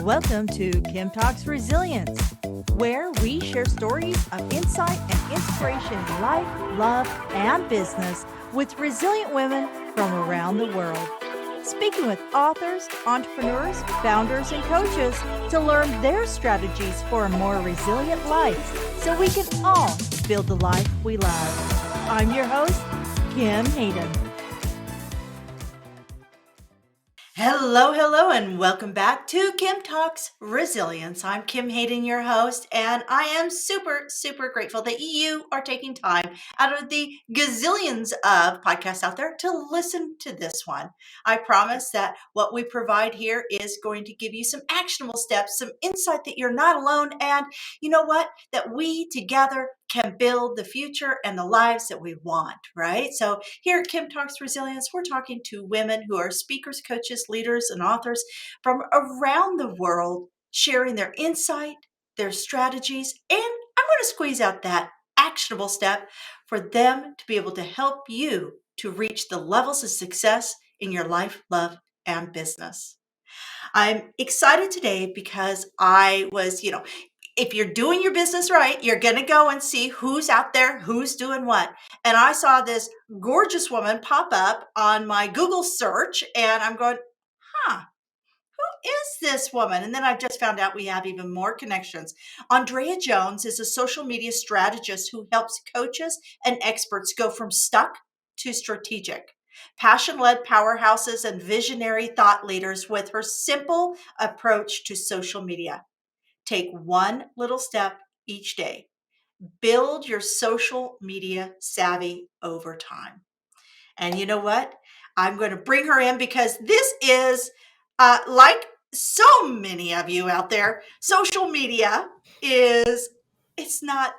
Welcome to Kim Talks Resilience, where we share stories of insight and inspiration in life, love, and business with resilient women from around the world. Speaking with authors, entrepreneurs, founders, and coaches to learn their strategies for a more resilient life so we can all build the life we love. I'm your host, Kim Hayden. Hello, and welcome back to Kim Talks Resilience. I'm Kim Hayden, your host, and I am super grateful that you are taking time out of the gazillions of podcasts out there to listen to this one. I promise that what we provide here is going to give you some actionable steps, some insight that you're not alone, and you know what? That we together can build the future and the lives that we want, right? So here at Kim Talks Resilience, we're talking to women who are speakers, coaches, leaders, and authors from around the world, sharing their insight, their strategies, and I'm going to squeeze out that actionable step for them to be able to help you to reach the levels of success in your life, love, and business. I'm excited today because if you're doing your business right, you're going to go and see who's out there, who's doing what. And I saw this gorgeous woman pop up on my Google search, and I'm going, who is this woman? And then I just found out we have even more connections. Andréa Jones is a social media strategist who helps coaches and experts go from stuck to strategic. Passion-led powerhouses and visionary thought leaders with her simple approach to social media. Take one little step each day. Build your social media savvy over time. And you know what? I'm going to bring her in because this is like so many of you out there, social media it's not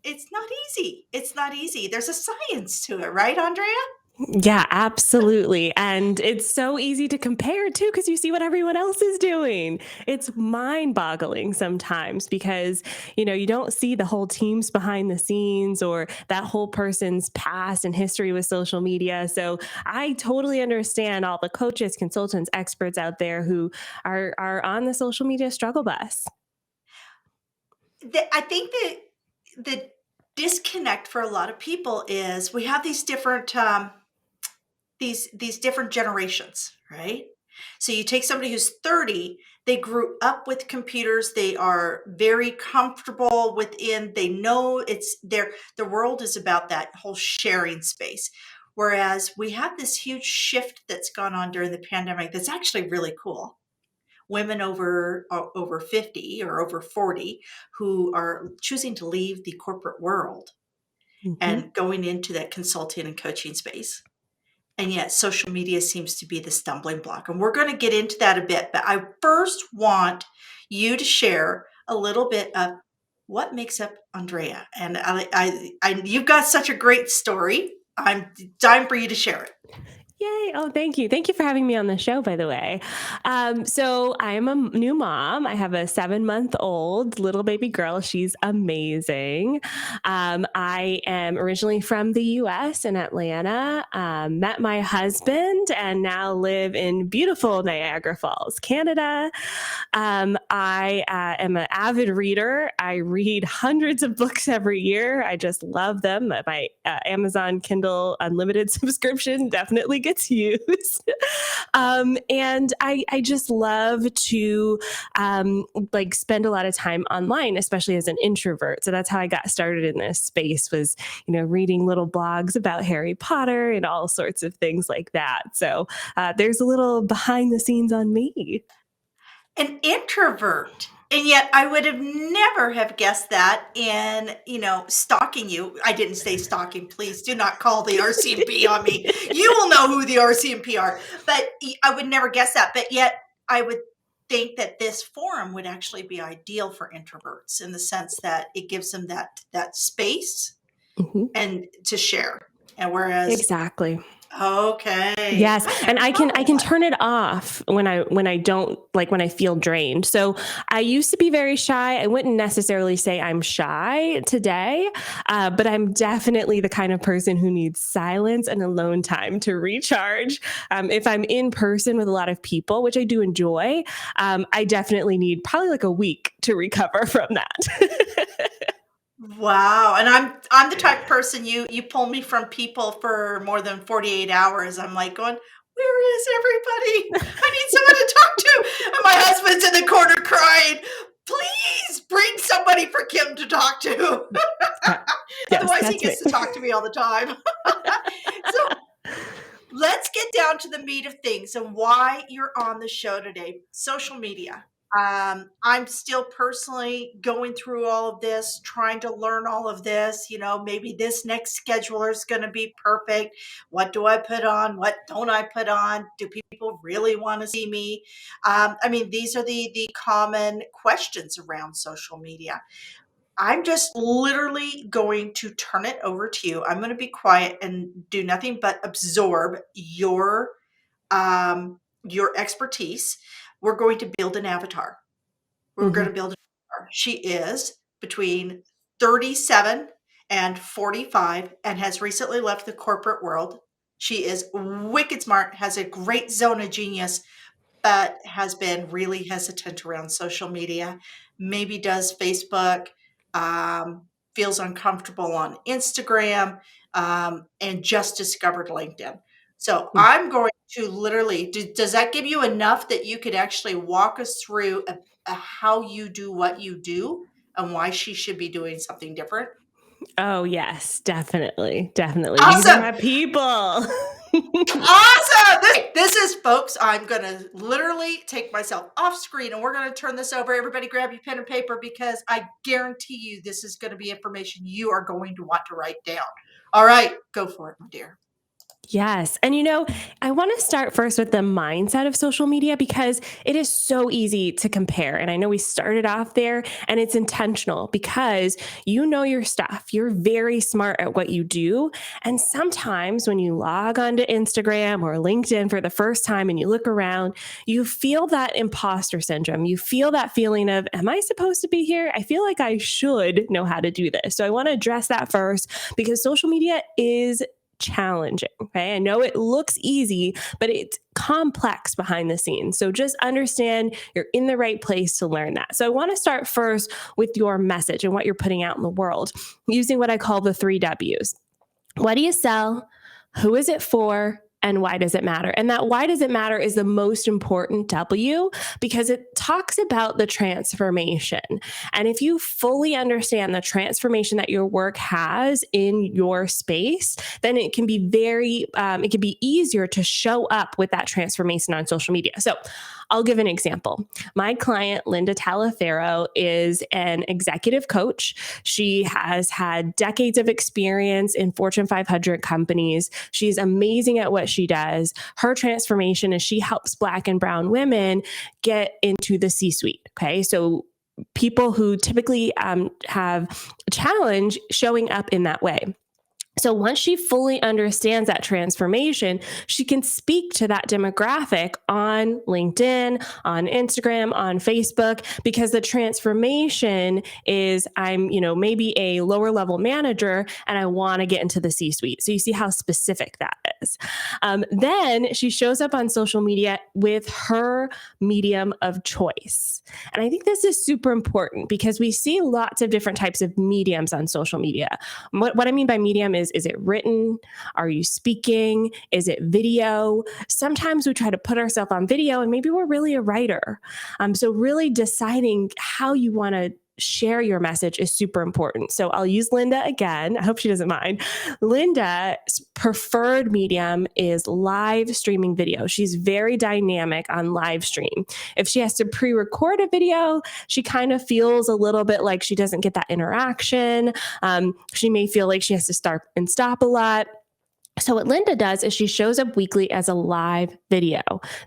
easy. It's not easy. There's a science to it, right, Andréa? Yeah, absolutely. And it's so easy to compare too, because you see what everyone else is doing. It's mind-boggling sometimes because, you don't see the whole teams behind the scenes or that whole person's past and history with social media. So I totally understand all the coaches, consultants, experts out there who are on the social media struggle bus. I think that the disconnect for a lot of people is we have these different these different generations, right? So you take somebody who's 30, they grew up with computers, they are very comfortable within, they know it's the world is about that whole sharing space. Whereas we have this huge shift that's gone on during the pandemic that's actually really cool. Women over 50 or over 40 who are choosing to leave the corporate world and going into that consulting and coaching space. And yet social media seems to be the stumbling block. And we're going to get into that a bit. But I first want you to share a little bit of what makes up Andréa. And you've got such a great story. I'm dying for you to share it. Yay. Oh, thank you. Thank you for having me on the show, by the way. So I'm a new mom. I have a 7-month-old little baby girl. She's amazing. I am originally from the US in Atlanta, met my husband and now live in beautiful Niagara Falls, Canada. I am an avid reader. I read hundreds of books every year. I just love them. My Amazon Kindle Unlimited subscription definitely gets used. And I just love to spend a lot of time online, especially as an introvert. So that's how I got started in this space was, reading little blogs about Harry Potter and all sorts of things like that. So there's a little behind the scenes on me. An introvert. And yet I would have never have guessed that in, stalking you. I didn't say stalking. Please do not call the RCMP on me. You will know who the RCMP are. But I would never guess that. But yet I would think that this forum would actually be ideal for introverts in the sense that it gives them that space and to share. And whereas Exactly. Okay. Yes, Okay. and I can Oh, turn it off when I don't like when I feel drained. So I used to be very shy. I wouldn't necessarily say I'm shy today, but I'm definitely the kind of person who needs silence and alone time to recharge. If I'm in person with a lot of people, which I do enjoy, I definitely need probably like a week to recover from that. wow. And I'm the type of person you pull me from people for more than 48 hours. I'm like going, where is everybody? I need someone to talk to. And my husband's in the corner crying. Please bring somebody for Kim to talk to. Yeah. Yes, Otherwise, he that's me. gets to talk to me all the time. So let's get down to the meat of things and why you're on the show today. Social media. I'm still personally going through all of this, trying to learn all of this. Maybe this next scheduler is going to be perfect. What do I put on? What don't I put on? Do people really want to see me? I mean, these are the common questions around social media. I'm just literally going to turn it over to you. I'm going to be quiet and do nothing but absorb your expertise. We're going to build an avatar. We're going Mhm. to build an avatar. She is between 37 and 45 and has recently left the corporate world. She is wicked smart, has a great zone of genius, but has been really hesitant around social media, maybe does Facebook, feels uncomfortable on Instagram, and just discovered LinkedIn. So I'm going to literally, does that give you enough that you could actually walk us through how you do what you do and why she should be doing something different? Oh, yes, definitely. Definitely. These are Awesome. my people. Awesome! This is, folks. I'm gonna literally take myself off screen, and we're gonna turn this over. Everybody, grab your pen and paper because I guarantee you this is going to be information you are going to want to write down. All right, go for it, my dear. Yes. And I want to start first with the mindset of social media because it is so easy to compare. And I know we started off there and it's intentional because you know your stuff. You're very smart at what you do. And sometimes when you log onto Instagram or LinkedIn for the first time and you look around, you feel that imposter syndrome. You feel that feeling of, am I supposed to be here? I feel like I should know how to do this. So I want to address that first because social media is challenging. Okay. I know it looks easy, but it's complex behind the scenes. So just understand you're in the right place to learn that. So I want to start first with your message and what you're putting out in the world using what I call the 3 W's. What do you sell? Who is it for? And why does it matter? And that why does it matter is the most important W because it talks about the transformation. And if you fully understand the transformation that your work has in your space, then it can be it can be easier to show up with that transformation on social media. So I'll give an example. My client, Linda Talaferro, is an executive coach. She has had decades of experience in Fortune 500 companies. She's amazing at what she does. Her transformation is she helps Black and Brown women get into the C-suite. Okay. So people who typically have a challenge showing up in that way. So once she fully understands that transformation, she can speak to that demographic on LinkedIn, on Instagram, on Facebook, because the transformation is I'm, maybe a lower level manager and I want to get into the C-suite. So you see how specific that is. Then she shows up on social media with her medium of choice. And I think this is super important because we see lots of different types of mediums on social media. What I mean by medium is it written? Are you speaking? Is it video? Sometimes we try to put ourselves on video and maybe we're really a writer. So really deciding how you want to share your message is super important. So I'll use Linda again. I hope she doesn't mind. Linda's preferred medium is live streaming video. She's very dynamic on live stream. If she has to pre-record a video, she kind of feels a little bit like she doesn't get that interaction. She may feel like she has to start and stop a lot. So what Linda does is she shows up weekly as a live video.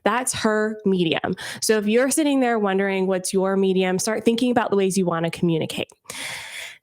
That's her medium. So if you're sitting there wondering what's your medium, start thinking about the ways you want to communicate.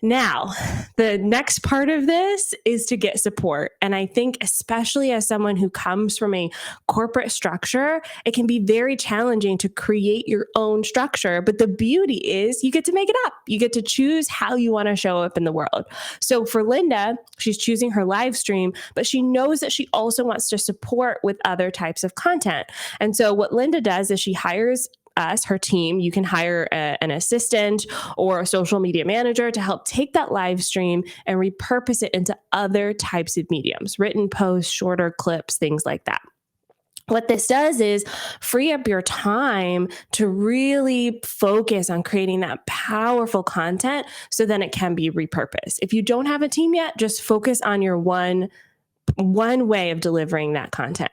Now, the next part of this is to get support. And I think, especially as someone who comes from a corporate structure, it can be very challenging to create your own structure. But the beauty is you get to make it up. You get to choose how you want to show up in the world. So for Linda, she's choosing her live stream, but she knows that she also wants to support with other types of content. And so what Linda does is she hires us, her team. You can hire an assistant or a social media manager to help take that live stream and repurpose it into other types of mediums, written posts, shorter clips, things like that. What this does is free up your time to really focus on creating that powerful content so then it can be repurposed. If you don't have a team yet, just focus on your one way of delivering that content.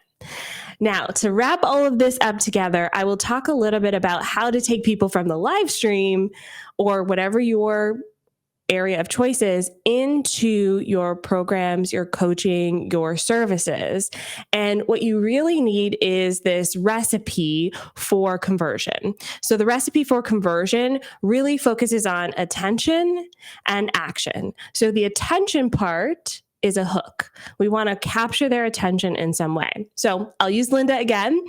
Now, to wrap all of this up together, I will talk a little bit about how to take people from the live stream or whatever your area of choice is into your programs, your coaching, your services. And what you really need is this recipe for conversion. So the recipe for conversion really focuses on attention and action. So the attention part is a hook. We want to capture their attention in some way. So I'll use Linda again.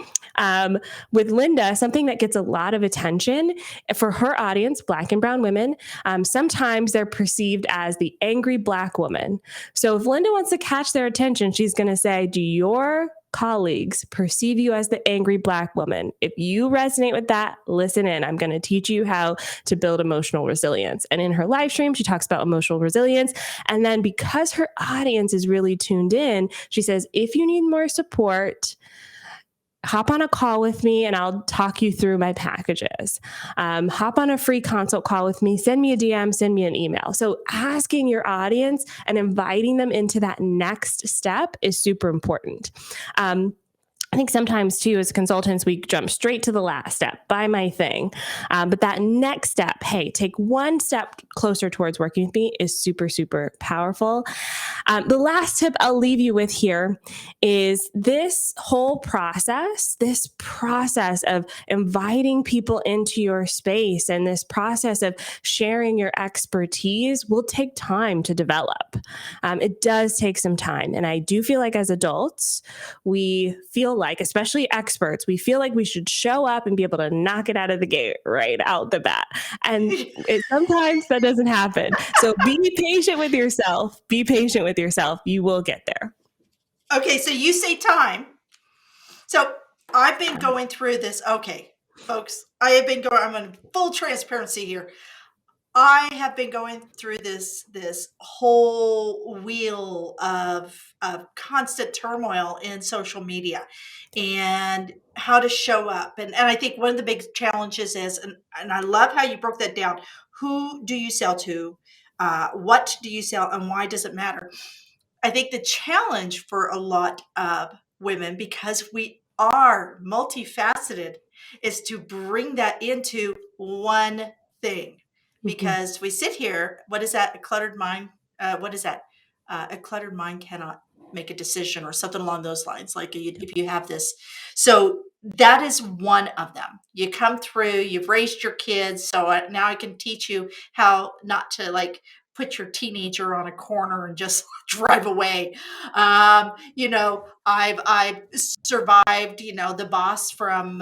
With Linda, something that gets a lot of attention for her audience, Black and brown women, sometimes they're perceived as the angry Black woman. So if Linda wants to catch their attention, she's going to say, do your colleagues perceive you as the angry Black woman? If you resonate with that, listen in. I'm going to teach you how to build emotional resilience. And in her live stream, she talks about emotional resilience. And then because her audience is really tuned in, she says, if you need more support, hop on a call with me and I'll talk you through my packages. Hop on a free consult call with me, send me a DM, send me an email. So asking your audience and inviting them into that next step is super important. I think sometimes too, as consultants, we jump straight to the last step, buy my thing. But that next step, hey, take one step closer towards working with me is super, super powerful. The last tip I'll leave you with here is this whole process, of inviting people into your space and this process of sharing your expertise will take time to develop. It does take some time. And I do feel like as adults, we feel like, especially experts, we feel like we should show up and be able to knock it out of the gate right out the bat. And sometimes that doesn't happen. So be patient with yourself. Be patient with yourself. You will get there. Okay, so you say time. So I've been going through this. Okay, folks, I'm in full transparency here. I have been going through this whole wheel of constant turmoil in social media and how to show up. And I think one of the big challenges is, and I love how you broke that down. Who do you sell to? What do you sell, and why does it matter? I think the challenge for a lot of women, because we are multifaceted, is to bring that into one thing. Because we sit here, what is that? A cluttered mind. What is that? A cluttered mind cannot make a decision, or something along those lines. Like if you have this, so that is one of them. You come through, you've raised your kids, so now I can teach you how not to like put your teenager on a corner and just drive away. I've survived, the boss from,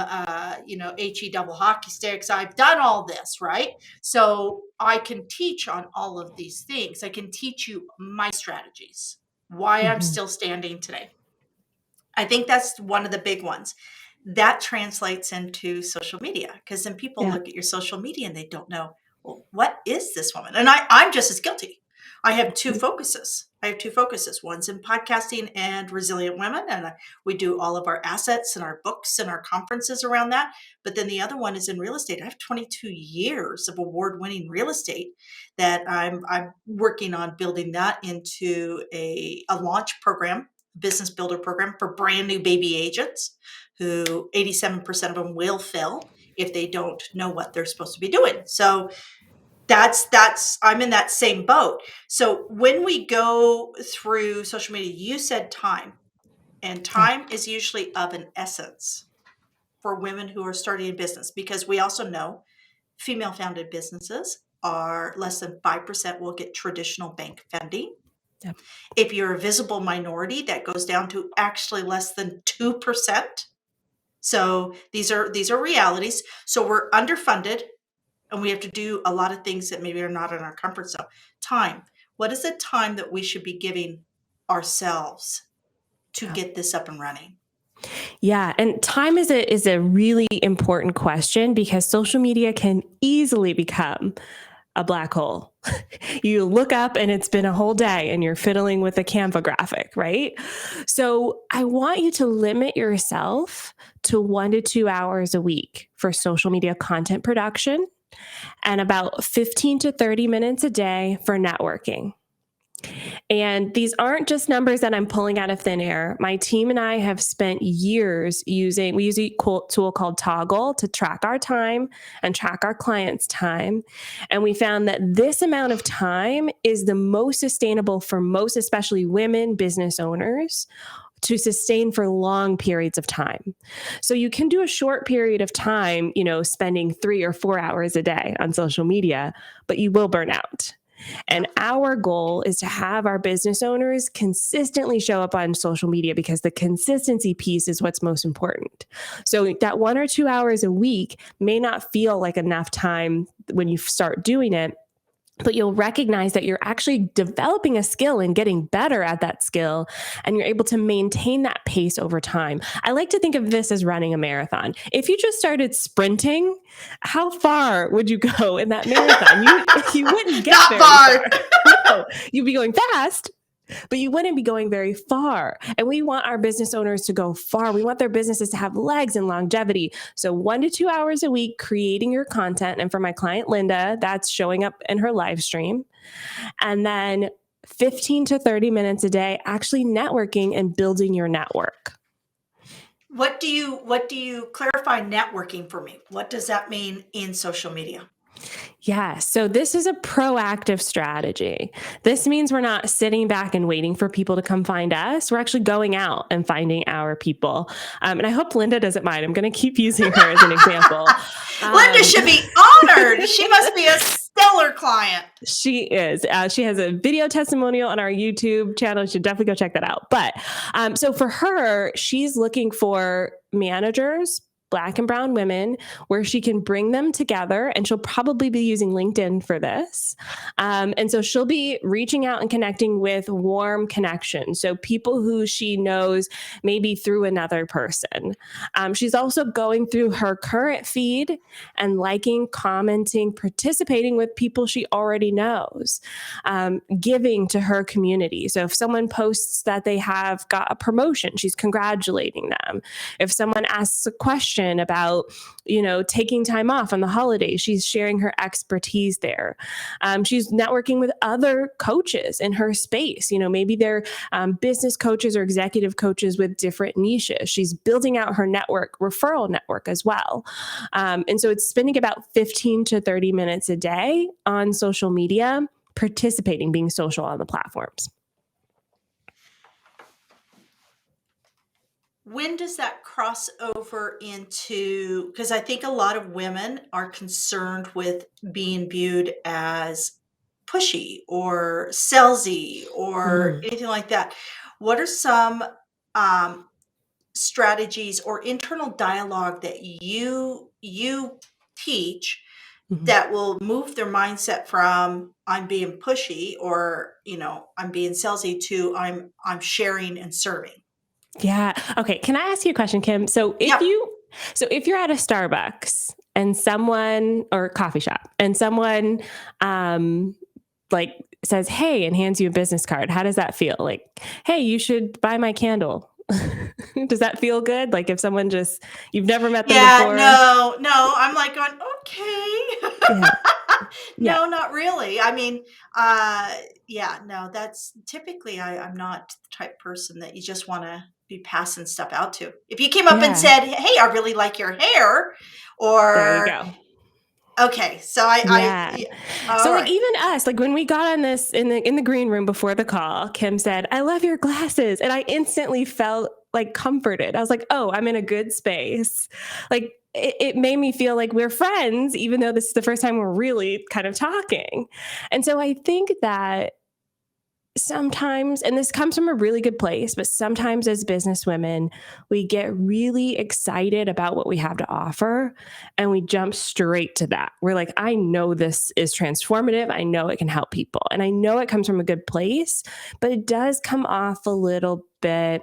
HE double hockey sticks. I've done all this, right? So I can teach on all of these things. I can teach you my strategies, why I'm still standing today. I think that's one of the big ones. That translates into social media, because then people Yeah. look at your social media and they don't know, well, what is this woman? And I'm just as guilty. I have two focuses. One's in podcasting and resilient women, and we do all of our assets and our books and our conferences around that. But then the other one is in real estate. I have 22 years of award-winning real estate that I'm working on building that into a launch program, business builder program for brand new baby agents, who 87% of them will fail if they don't know what they're supposed to be doing. So that's I'm in that same boat. So when we go through social media, you said time, and time is usually of an essence for women who are starting a business, because we also know female founded businesses are less than 5% will get traditional bank funding. Yep. If you're a visible minority, that goes down to actually less than 2%. So these are realities. So we're underfunded, and we have to do a lot of things that maybe are not in our comfort zone. Time. What is the time that we should be giving ourselves to Yeah. get this up and running? Yeah. And time is a really important question because social media can easily become a black hole. You look up and it's been a whole day and you're fiddling with a Canva graphic, right? So I want you to limit yourself to 1 to 2 hours a week for social media content production and about 15 to 30 minutes a day for networking. And these aren't just numbers that I'm pulling out of thin air. My team and I have spent years we use a tool called Toggle to track our time and track our clients' time. And we found that this amount of time is the most sustainable for most, especially women business owners, to sustain for long periods of time. So you can do a short period of time, spending 3 or 4 hours a day on social media, but you will burn out. And our goal is to have our business owners consistently show up on social media because the consistency piece is what's most important. So that 1 or 2 hours a week may not feel like enough time when you start doing it, but you'll recognize that you're actually developing a skill and getting better at that skill, and you're able to maintain that pace over time. I like to think of this as running a marathon. If you just started sprinting, how far would you go in that marathon? You wouldn't get Not very far. No, you'd be going fast, but you wouldn't be going very far. And we want our business owners to go far. We want their businesses to have legs and longevity. So 1 to 2 hours a week creating your content. And for my client, Linda, that's showing up in her live stream. And then 15 to 30 minutes a day actually networking and building your network. What do you clarify networking for me? What does that mean in social media? Yeah. So this is a proactive strategy. This means we're not sitting back and waiting for people to come find us. We're actually going out and finding our people. And I hope Linda doesn't mind. I'm going to keep using her as an example. Linda should be honored. She must be a stellar client. She is. She has a video testimonial on our YouTube channel. You should definitely go check that out. But so for her, she's looking for managers, Black and brown women, where she can bring them together, and she'll probably be using LinkedIn for this. And so she'll be reaching out and connecting with warm connections. So people who she knows maybe through another person. She's also going through her current feed and liking, commenting, participating with people she already knows, giving to her community. So if someone posts that they have got a promotion, she's congratulating them. If someone asks a question about, taking time off on the holidays, she's sharing her expertise there. She's networking with other coaches in her space. Maybe they're business coaches or executive coaches with different niches. She's building out her referral network as well. And so it's spending about 15 to 30 minutes a day on social media, participating, being social on the platforms. When does that cross over into, because I think a lot of women are concerned with being viewed as pushy or salesy or anything like that. What are some strategies or internal dialogue that you teach that will move their mindset from I'm being pushy or I'm being salesy to I'm sharing and serving? Yeah. Okay. Can I ask you a question, Kim? So if you're at a Starbucks and someone, or a coffee shop, and someone says, "Hey," and hands you a business card, how does that feel? Like, "Hey, you should buy my candle." Does that feel good? Like if someone you've never met them before? No. I'm like going, okay. Yeah. No, not really. I mean, no, that's typically I'm not the type person that you just want to be passing stuff out to. If you came up and said, "Hey, I really like your hair," or there you go. Okay, so Even us, like when we got on this in the green room before the call, Kim said, "I love your glasses," and I instantly felt like comforted. I was like, "Oh, I'm in a good space." Like it made me feel like we're friends, even though this is the first time we're really kind of talking. And so I think that sometimes, and this comes from a really good place, but sometimes as business women, we get really excited about what we have to offer and we jump straight to that. We're like, I know this is transformative. I know it can help people. And I know it comes from a good place, but it does come off a little bit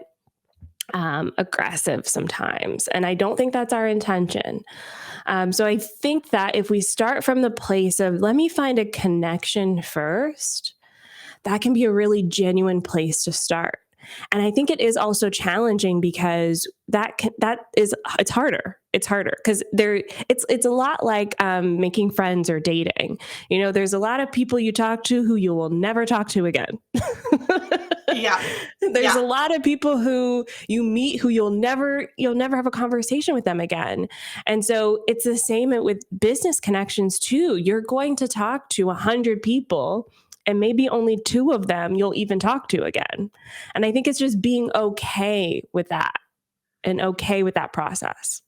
aggressive sometimes. And I don't think that's our intention. So I think that if we start from the place of, let me find a connection first, that can be a really genuine place to start. And I think it is also challenging because it's harder. It's harder because it's a lot like making friends or dating. You know, there's a lot of people you talk to who you will never talk to again. Yeah. There's Yeah. a lot of people who you meet who you'll never have a conversation with them again. And so it's the same with business connections too. You're going to talk to 100 people and maybe only 2 of them you'll even talk to again. And I think it's just being okay with that and okay with that process.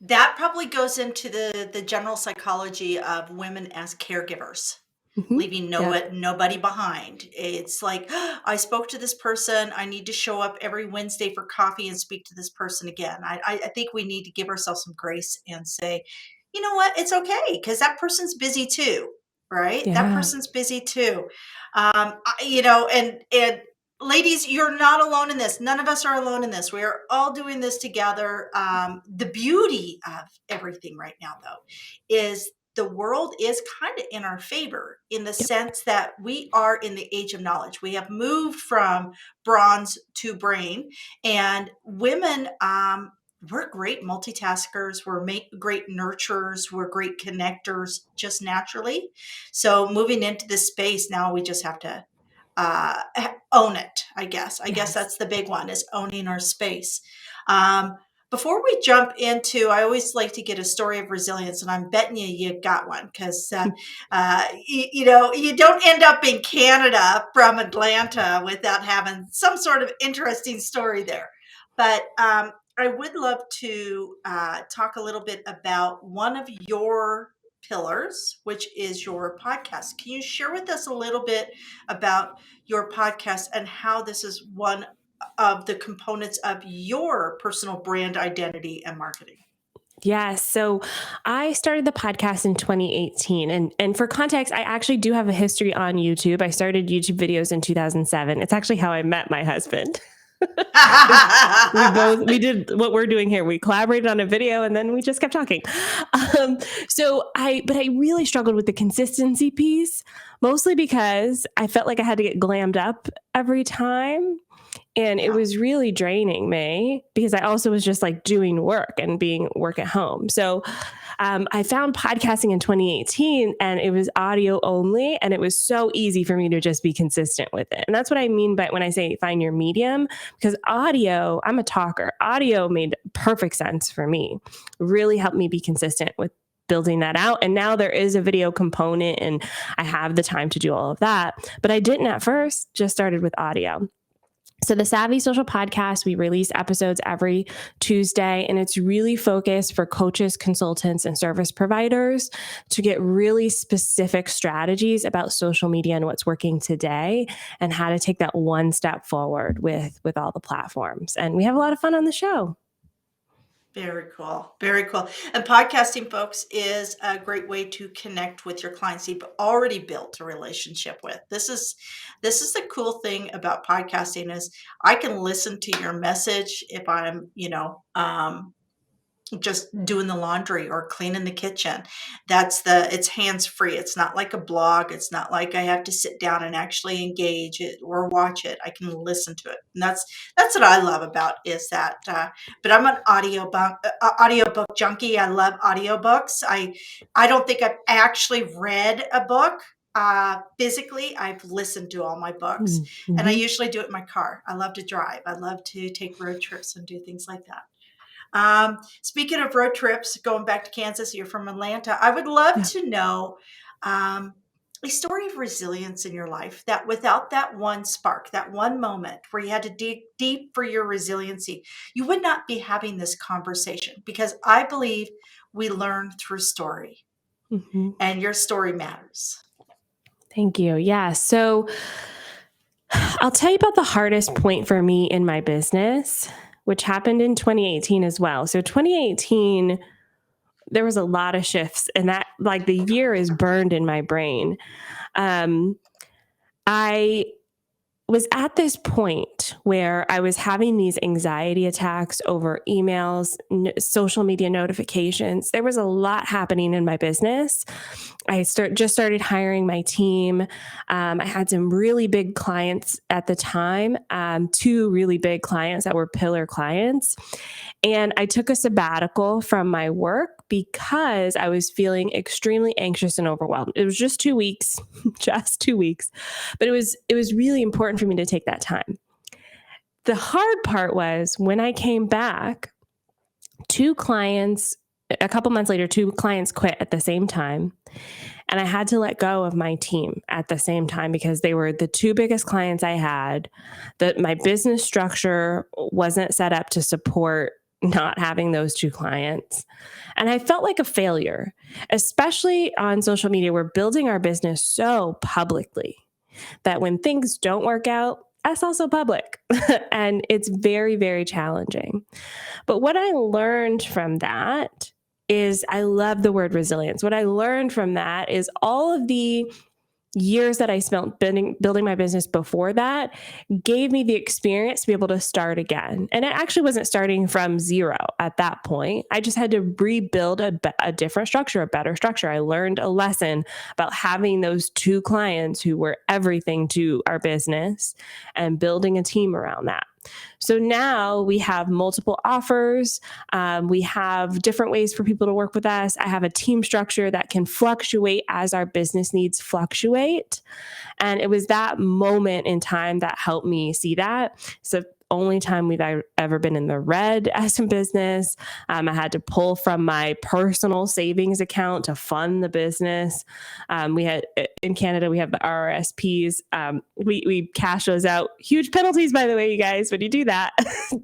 That probably goes into the general psychology of women as caregivers, Mm-hmm. leaving Yep. nobody behind. It's like, I spoke to this person. I need to show up every Wednesday for coffee and speak to this person again. I think we need to give ourselves some grace and say, you know what? It's okay because that person's busy too, right? That Yeah. person's busy too. And ladies, you're not alone in this. None of us are alone in this. We are all doing this together. The beauty of everything right now, though, is the world is kind of in our favor in the Yep. sense that we are in the age of knowledge. We have moved from bronze to brain, and women, we're great multitaskers. We're great nurturers. We're great connectors just naturally. So moving into this space now, we just have to own it. I guess Yes. that's the big one, is owning our space. Um, before we jump into, I always like to get a story of resilience, and I'm betting you got one because you don't end up in Canada from Atlanta without having some sort of interesting story there. But I would love to talk a little bit about one of your pillars, which is your podcast. Can you share with us a little bit about your podcast and how this is one of the components of your personal brand identity and marketing? Yes. So I started the podcast in 2018. And for context, I actually do have a history on YouTube. I started YouTube videos in 2007. It's actually how I met my husband. We did what we're doing here. We collaborated on a video and then we just kept talking. But I really struggled with the consistency piece, mostly because I felt like I had to get glammed up every time. And it Yeah. was really draining me because I also was just like doing work and being work at home. So I found podcasting in 2018 and it was audio only. And it was so easy for me to just be consistent with it. And that's what I mean by when I say find your medium, because audio, I'm a talker. Audio made perfect sense for me, really helped me be consistent with building that out. And now there is a video component and I have the time to do all of that. But I didn't at first, just started with audio. So the Savvy Social Podcast, we release episodes every Tuesday, and it's really focused for coaches, consultants, and service providers to get really specific strategies about social media and what's working today and how to take that one step forward with all the platforms. And we have a lot of fun on the show. Very cool. Very cool. And podcasting, folks, is a great way to connect with your clients you've already built a relationship with. This is the cool thing about podcasting is I can listen to your message if I'm, just doing the laundry or cleaning the kitchen. It's hands free. It's not like a blog. It's not like I have to sit down and actually engage it or watch it. I can listen to it. And that's what I love about is that, but I'm an audiobook junkie. I love audiobooks. I don't think I've actually read a book. Physically, I've listened to all my books and I Mm-hmm. usually do it in my car. I love to drive. I love to take road trips and do things like that. Speaking of road trips, going back to Kansas, you're from Atlanta. I would love Yeah. to know, um, a story of resilience in your life that without that one spark, that one moment where you had to dig deep for your resiliency, you would not be having this conversation, because I believe we learn through story, Mhm. and your story matters. Thank you. Yeah. So I'll tell you about the hardest point for me in my business, which happened in 2018 as well. So 2018, there was a lot of shifts, and that, like, the year is burned in my brain. Um, I was at this point where I was having these anxiety attacks over emails, social media notifications. There was a lot happening in my business. I just started hiring my team. I had some really big clients at the time, two really big clients that were pillar clients. And I took a sabbatical from my work because I was feeling extremely anxious and overwhelmed. It was just 2 weeks, just 2 weeks, but it was really important for me to take that time. The hard part was when I came back, a couple months later, two clients quit at the same time. And I had to let go of my team at the same time because they were the two biggest clients I had. That my business structure wasn't set up to support not having those two clients. And I felt like a failure, especially on social media. We're building our business so publicly that when things don't work out, that's also public. And it's very, very challenging. But what I learned from that is, I love the word resilience. What I learned from that is all of the years that I spent building my business before that gave me the experience to be able to start again. And it actually wasn't starting from zero at that point. I just had to rebuild a different structure, a better structure. I learned a lesson about having those two clients who were everything to our business and building a team around that. So now we have multiple offers. We have different ways for people to work with us. I have a team structure that can fluctuate as our business needs fluctuate. And it was that moment in time that helped me see that. So only time we've ever been in the red as a business. I had to pull from my personal savings account to fund the business. We had, in Canada, we have the RRSPs. We cash those out. Huge penalties, by the way, you guys, when you do that.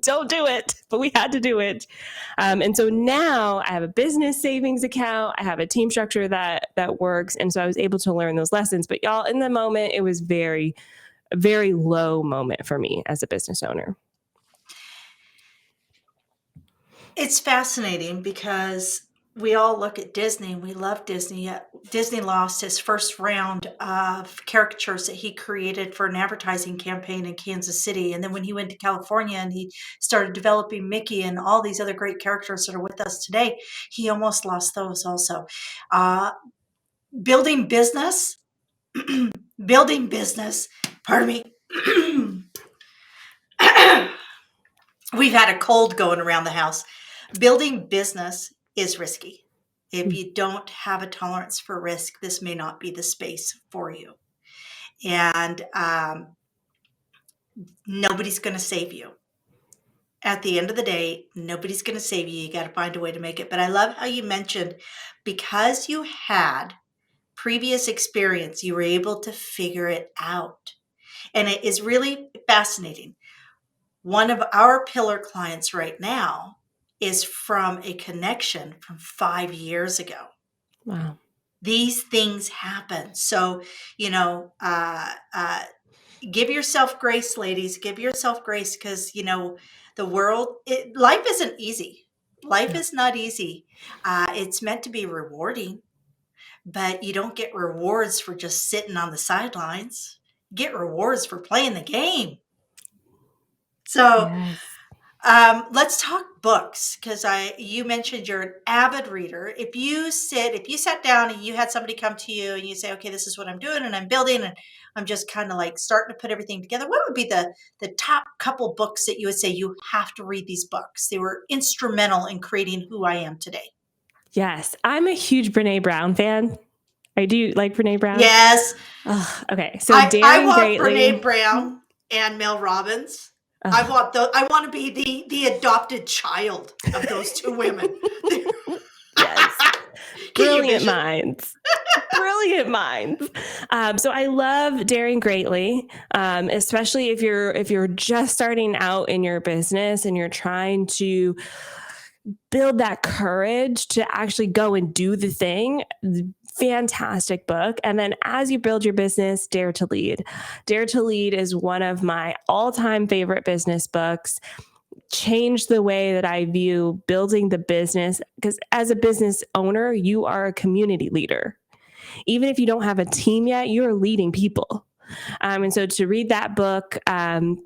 Don't do it, but we had to do it. And so now I have a business savings account. I have a team structure that works. And so I was able to learn those lessons. But y'all, in the moment, it was a very low moment for me as a business owner. It's fascinating because we all look at Disney and we love Disney, yet Disney lost his first round of caricatures that he created for an advertising campaign in Kansas City. And then when he went to California and he started developing Mickey and all these other great characters that are with us today, he almost lost those also. Building business, building business, pardon me. We've had a cold going around the house. Building business is risky. If you don't have a tolerance for risk, this may not be the space for you. And nobody's going to save you. At the end of the day, nobody's going to save you. You got to find a way to make it. But I love how you mentioned, because you had previous experience, you were able to figure it out. And it is really fascinating. One of our pillar clients right now is from a connection from 5 years ago. Wow. These things happen. So, give yourself grace, ladies. Give yourself grace, because, the world, life isn't easy. Life is not easy. It's meant to be rewarding, but you don't get rewards for just sitting on the sidelines. You get rewards for playing the game. So, Yes. let's talk books, because you mentioned you're an avid reader. If you sat down and you had somebody come to you and you say, okay, this is what I'm doing and I'm building and I'm just kind of like starting to put everything together, what would be the top couple books that you would say you have to read these books? They were instrumental in creating who I am today. Yes. I'm a huge Brene Brown fan. Do you like Brene Brown? Yes. Oh, okay. So I Daring want Greatly. Brene Brown and Mel Robbins. I Oh. want to be the adopted child of those two women. Yes. Can you Brilliant vision? minds. Brilliant minds. So I love daring greatly, especially if you're just starting out in your business and you're trying to build that courage to actually go and do the thing. Fantastic book. And then as you build your business, Dare to Lead. Dare to Lead is one of my all-time favorite business books. Changed the way that I view building the business, because as a business owner, you are a community leader. Even if you don't have a team yet, you're leading people. And so to read that book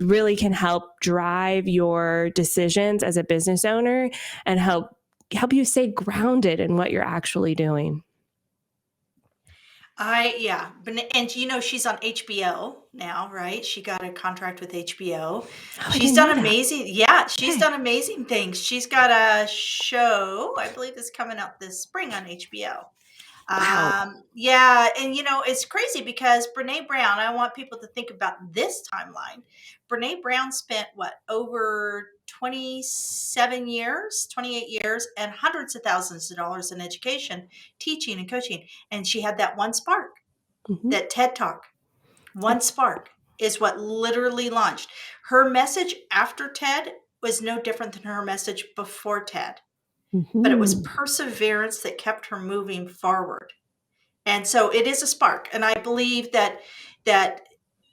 really can help drive your decisions as a business owner and help you stay grounded in what you're actually doing. Yeah, and she's on HBO now, right? She got a contract with HBO. Oh, I She's didn't done know that. amazing. Yeah, she's Okay. done amazing things. She's got a show, I believe, is coming out this spring on HBO. Wow. Yeah, and it's crazy because Brene Brown, I want people to think about this timeline. Brene Brown spent over 27 years, 28 years, and hundreds of thousands of dollars in education, teaching and coaching. And she had that one spark, Mm-hmm. that TED Talk. One Yep. spark is what literally launched. Her message after TED was no different than her message before TED, but it was Mm-hmm. perseverance that kept her moving forward. And so it is a spark. And I believe that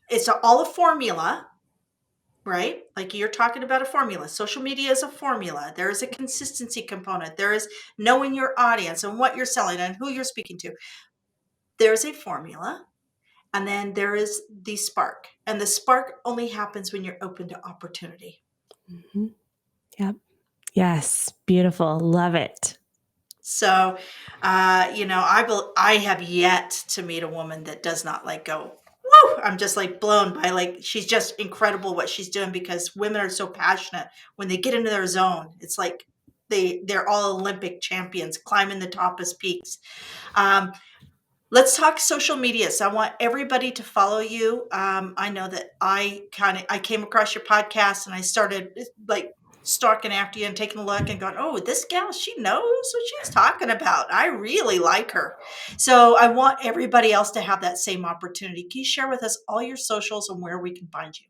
it's all a formula, right? Like you're talking about a formula. Social media is a formula. There is a consistency component. There is knowing your audience and what you're selling and who you're speaking to. There's a formula. And then there is the spark. And the spark only happens when you're open to opportunity. Mm-hmm. Yep. Yes. Beautiful. Love it. So, I have yet to meet a woman that does not go. Woo! I'm just blown by she's just incredible what she's doing, because women are so passionate when they get into their zone. It's like they're all Olympic champions climbing the toppest peaks. Let's talk social media. So I want everybody to follow you. I know that I came across your podcast and I started stalking after you and taking a look and going, oh, this gal, she knows what she's talking about. I really like her. So I want everybody else to have that same opportunity. Can you share with us all your socials and where we can find you?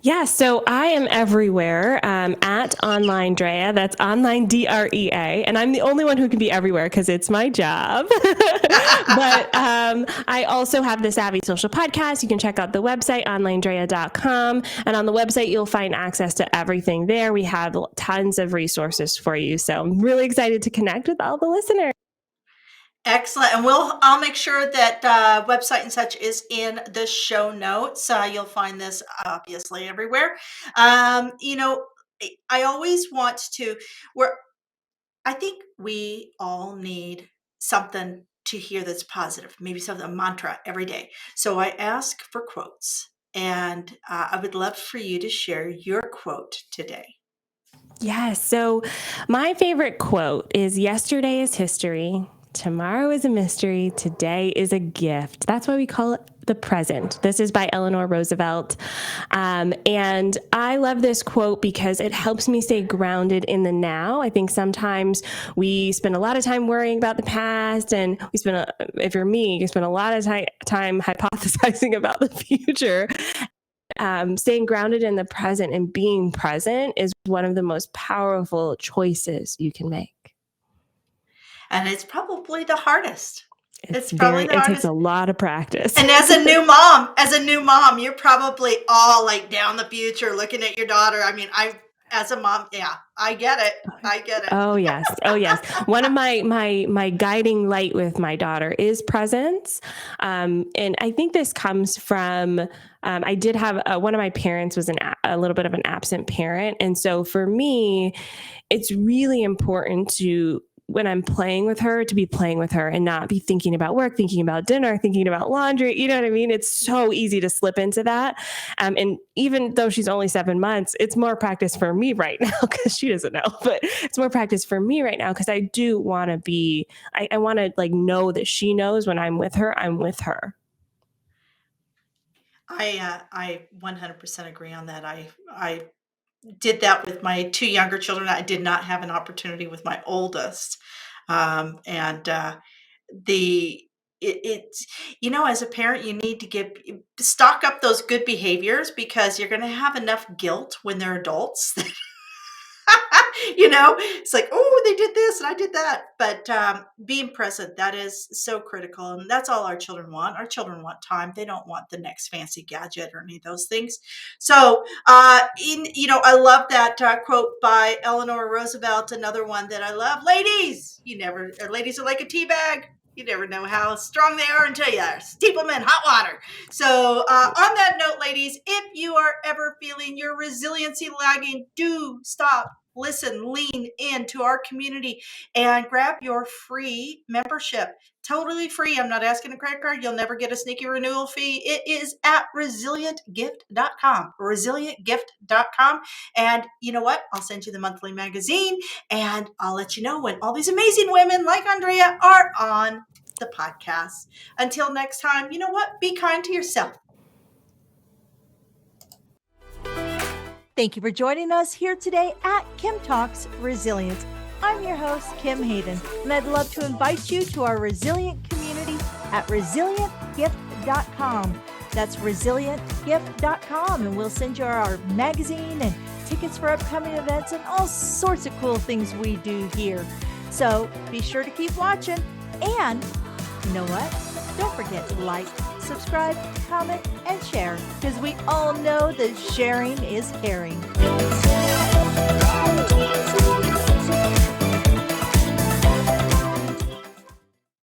Yeah, so I am everywhere at Online Drea. That's online DREA, and I'm the only one who can be everywhere because it's my job. But I also have the Savvy Social podcast. You can check out the website, onlinedrea.com, and on the website you'll find access to everything there. We have tons of resources for you, so I'm really excited to connect with all the listeners. Excellent. And I'll make sure that website and such is in the show notes. You'll find this obviously everywhere. I always want to, I think we all need something to hear that's positive, maybe something, a mantra every day. So I ask for quotes, and I would love for you to share your quote today. Yes. So my favorite quote is yesterday is history. Tomorrow is a mystery. Today is a gift. That's why we call it the present. This is by Eleanor Roosevelt. And I love this quote because it helps me stay grounded in the now. I think sometimes we spend a lot of time worrying about the past, and if you're me, you spend a lot of time hypothesizing about the future. Staying grounded in the present and being present is one of the most powerful choices you can make. And it's probably the hardest. It takes a lot of practice. And as a new mom, you're probably all down the future looking at your daughter. I mean, as a mom, yeah, I get it. Oh yes. Oh yes. One of my guiding light with my daughter is presence. And I think this comes from, I did have, one of my parents was a little bit of an absent parent. And so for me, it's really important when I'm playing with her, to be playing with her and not be thinking about work, thinking about dinner, thinking about laundry. You know what I mean? It's so easy to slip into that. And even though she's only 7 months, it's more practice for me right now because she doesn't know, but it's more practice for me right now because I do want to I want to know that she knows when I'm with her, I'm with her. I 100% agree on that. I did that with my 2 younger children. I did not have an opportunity with my oldest. And the it's as a parent, you need to stock up those good behaviors, because you're going to have enough guilt when they're adults. It's like, oh, they did this and I did that. But being present, that is so critical. And that's all our children want. Our children want time. They don't want the next fancy gadget or any of those things. So, I love that quote by Eleanor Roosevelt. Another one that I love: ladies, ladies are like a tea bag. You never know how strong they are until you steep them in hot water. So on that note, ladies, if you are ever feeling your resiliency lagging, do stop, listen, lean into our community and grab your free membership. Totally free. I'm not asking a credit card. You'll never get a sneaky renewal fee. It is at resilientgift.com. Resilientgift.com. And you know what? I'll send you the monthly magazine, and I'll let you know when all these amazing women like Andrea are on the podcast. Until next time, you know what? Be kind to yourself. Thank you for joining us here today at Kim Talks Resilience. I'm your host, Kim Hayden, and I'd love to invite you to our resilient community at resilientgift.com. That's resilientgift.com, and we'll send you our magazine and tickets for upcoming events and all sorts of cool things we do here. So be sure to keep watching, and you know what? Don't forget to like, subscribe, comment, and share, because we all know that sharing is caring.